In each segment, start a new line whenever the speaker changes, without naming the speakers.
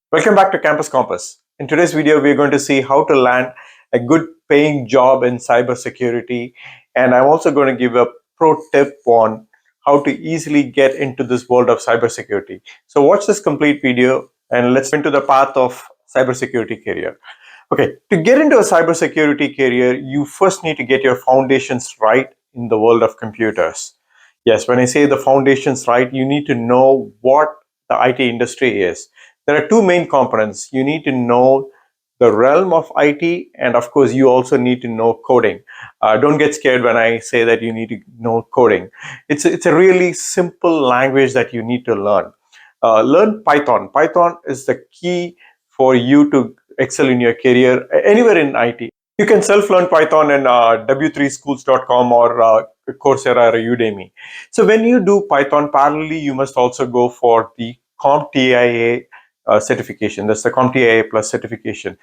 Welcome back to Campus Compass. In today's video, we're going to see how to land a good paying job in cybersecurity. And I'm also going to give a pro tip on how to easily get into this world of cybersecurity. So watch this complete video and let's go into the path of cybersecurity career. Okay, to get into a cybersecurity career, you first need to get your foundations right in the world of computers. Yes, when I say the foundations right, you need to know what the IT industry is. There are two main components. You need to know the realm of IT, and of course, you also need to know coding. Don't get scared when I say that you need to know coding. It's a really simple language that you need to learn. Learn Python. Python is the key for you to excel in your career anywhere in IT. You can self-learn Python in w3schools.com or Coursera or Udemy. So when you do Python parallelly, you must also go for the CompTIA certification. That's the CompTIA Plus certification.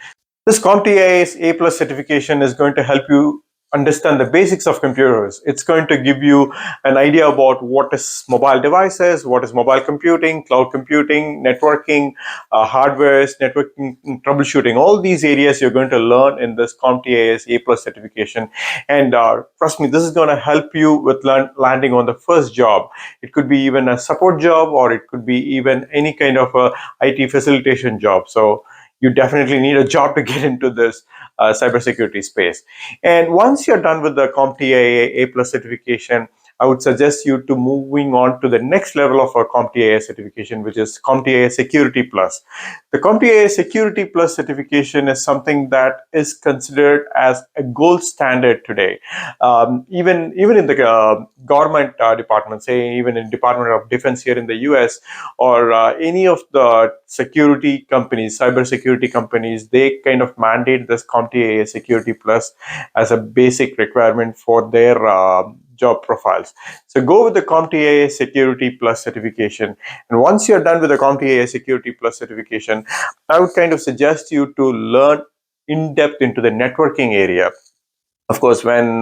This CompTIA A Plus certification is going to help you understand the basics of computers. It's going to give you an idea about what is mobile devices, what is mobile computing, cloud computing, networking, hardware, networking, troubleshooting. All these areas you're going to learn in this CompTIA A Plus certification. And trust me, this is going to help you with landing on the first job. It could be even a support job, or it could be even any kind of a IT facilitation job. So you definitely need a job to get into this cybersecurity space. And once you're done with the CompTIA A Plus certification, I would suggest you to moving on to the next level of a CompTIA certification, which is CompTIA Security Plus. The CompTIA Security Plus certification is something that is considered as a gold standard today. Even in the government department, say even in Department of Defense here in the US, or any of the security companies, cybersecurity companies, they kind of mandate this CompTIA Security Plus as a basic requirement for their job profiles. So go with the CompTIA Security Plus certification. And once you're done with the CompTIA Security Plus certification, I would kind of suggest you to learn in depth into the networking area. Of course, when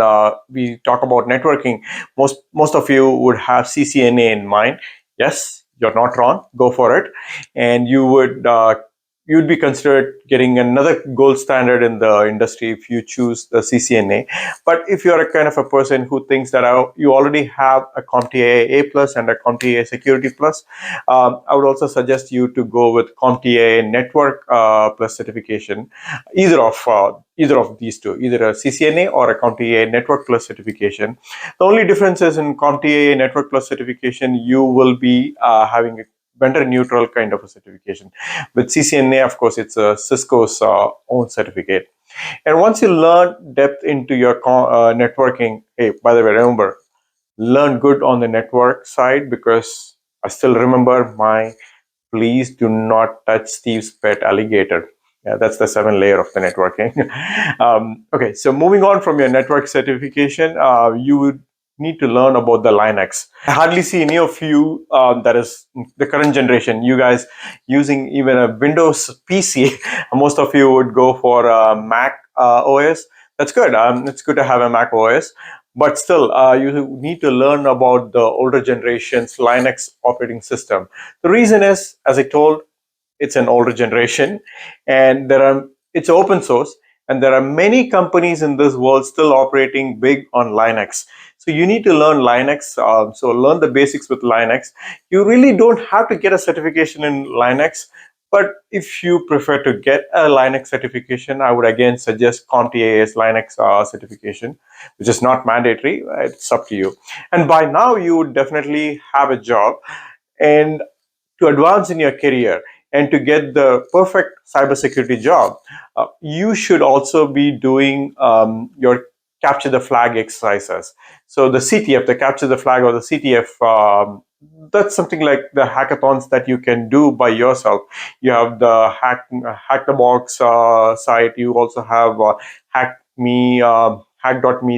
we talk about networking, most of you would have CCNA in mind. Yes, you're not wrong. Go for it, and you'd be considered getting another gold standard in the industry if you choose the CCNA. But if you're a kind of a person who thinks that you already have a CompTIA A Plus and a CompTIA Security Plus, I would also suggest you to go with CompTIA Network Plus certification. Either of these two, either a CCNA or a CompTIA Network Plus certification. The only difference is in CompTIA Network Plus certification, you will be having a vendor neutral kind of a certification. With CCNA, of course, it's a Cisco's own certificate. And once you learn depth into your networking, hey, by the way, remember, learn good on the network side, because I still remember my please do not touch Steve's pet alligator. Yeah, that's the 7th layer of the networking. Okay, so moving on from your network certification, you would need to learn about the Linux. I hardly see any of you, that is the current generation, you guys using even a Windows PC. Most of you would go for a Mac OS. That's good. It's good to have a Mac OS. But still, you need to learn about the older generation's Linux operating system. The reason is, as I told, it's an older generation, and it's open source, and there are many companies in this world still operating big on Linux. So you need to learn Linux. So learn the basics with Linux. You really don't have to get a certification in Linux. But if you prefer to get a Linux certification, I would again suggest CompTIA's Linux certification, which is not mandatory. It's up to you. And by now, you would definitely have a job. And to advance in your career and to get the perfect cybersecurity job, you should also be doing your capture the flag exercises. So the CTF, the capture the flag, or the CTF, that's something like the hackathons that you can do by yourself. You have the hack the box site. You also have hack.me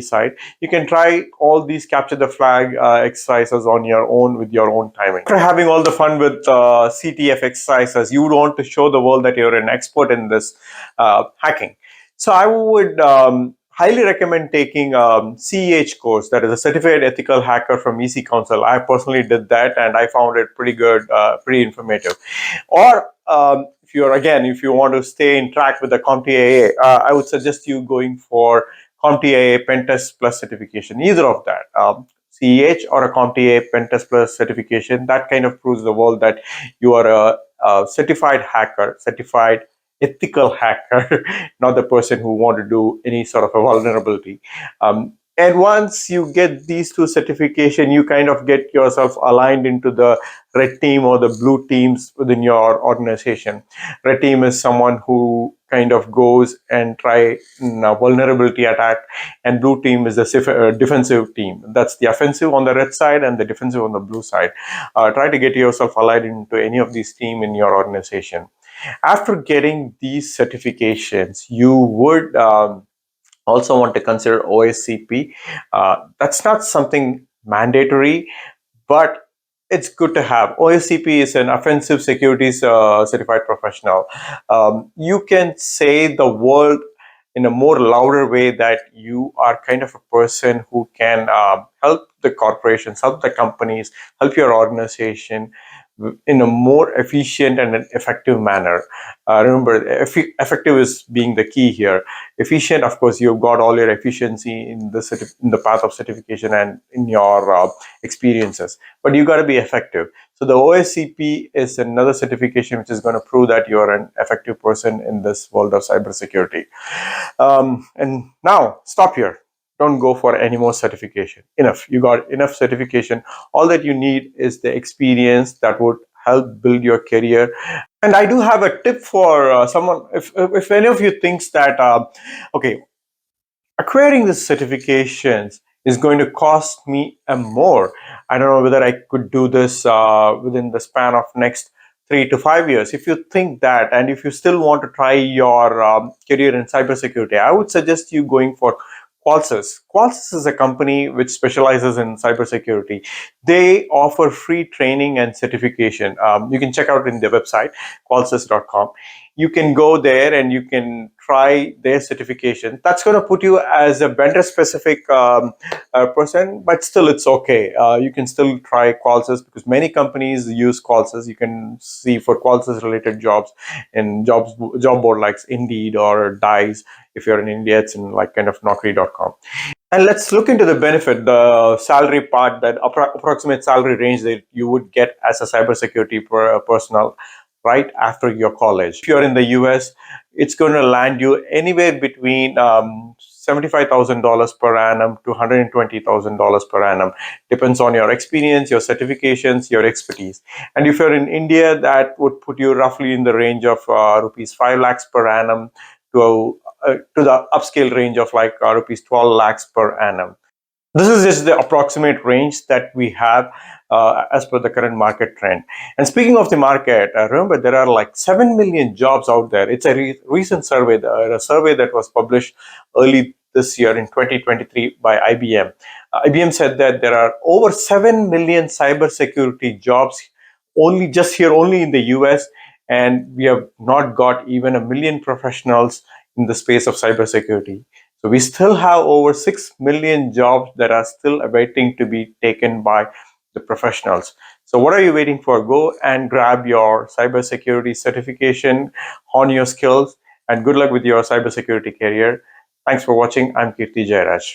site. You can try all these capture the flag exercises on your own with your own timing. After having all the fun with CTF exercises, you would want to show the world that you're an expert in this hacking. So I would highly recommend taking CEH course, that is a Certified Ethical Hacker from EC Council. I personally did that and I found it pretty good, pretty informative. Or if if you want to stay in track with the CompTIA, I would suggest you going for CompTIA Pentest Plus certification, either of that. CEH or a CompTIA Pentest Plus certification, that kind of proves the world that you are a certified hacker, certified ethical hacker, not the person who want to do any sort of a vulnerability. And once you get these two certification, you kind of get yourself aligned into the red team or the blue teams within your organization. Red team is someone who kind of goes and try a vulnerability attack, and blue team is the defensive team. That's the offensive on the red side and the defensive on the blue side. Try to get yourself aligned into any of these team in your organization. After getting these certifications, you would also want to consider OSCP. That's not something mandatory, but it's good to have. OSCP is an offensive securities certified professional. You can say the world in a more louder way that you are kind of a person who can help the corporations, help the companies, help your organization in a more efficient and an effective manner. Remember, effective is being the key here. Efficient, of course, you've got all your efficiency in the path of certification and in your experiences, but you got to be effective. So the OSCP is another certification which is going to prove that you're an effective person in this world of cybersecurity. And now, stop here. Don't go for any more certification. Enough. You got enough certification. All that you need is the experience that would help build your career. And I do have a tip for someone. If any of you thinks that, okay, acquiring these certifications is going to cost me a more. I don't know whether I could do this within the span of next 3 to 5 years. If you think that, and if you still want to try your career in cybersecurity, I would suggest you going for Qualsys. Qualsys is a company which specializes in cybersecurity. They offer free training and certification. You can check out in their website, qualsys.com. You can go there and you can try their certification. That's going to put you as a vendor specific person, but still it's okay. You can still try Qualsys because many companies use Qualsys. You can see for Qualsys related jobs in job board like Indeed or Dice. If you're in India, it's in like kind of Naukri.com. And let's look into the benefit, the salary part, that approximate salary range that you would get as a cybersecurity personnel right after your college. If you're in the US, it's going to land you anywhere between $75,000 per annum to $120,000 per annum. Depends on your experience, your certifications, your expertise. And if you're in India, that would put you roughly in the range of rupees 5 lakhs per annum to the upscale range of like rupees 12 lakhs per annum. This is just the approximate range that we have as per the current market trend. And speaking of the market, remember there are like 7 million jobs out there. It's a recent survey, a survey that was published early this year in 2023 by IBM. IBM said that there are over 7 million cybersecurity jobs only in the US, and we have not got even 1 million professionals in the space of cybersecurity. So we still have over 6 million jobs that are still awaiting to be taken by the professionals. So what are you waiting for? Go and grab your cybersecurity certification, hone your skills, and good luck with your cybersecurity career. Thanks for watching. I'm Kirti Jairaj.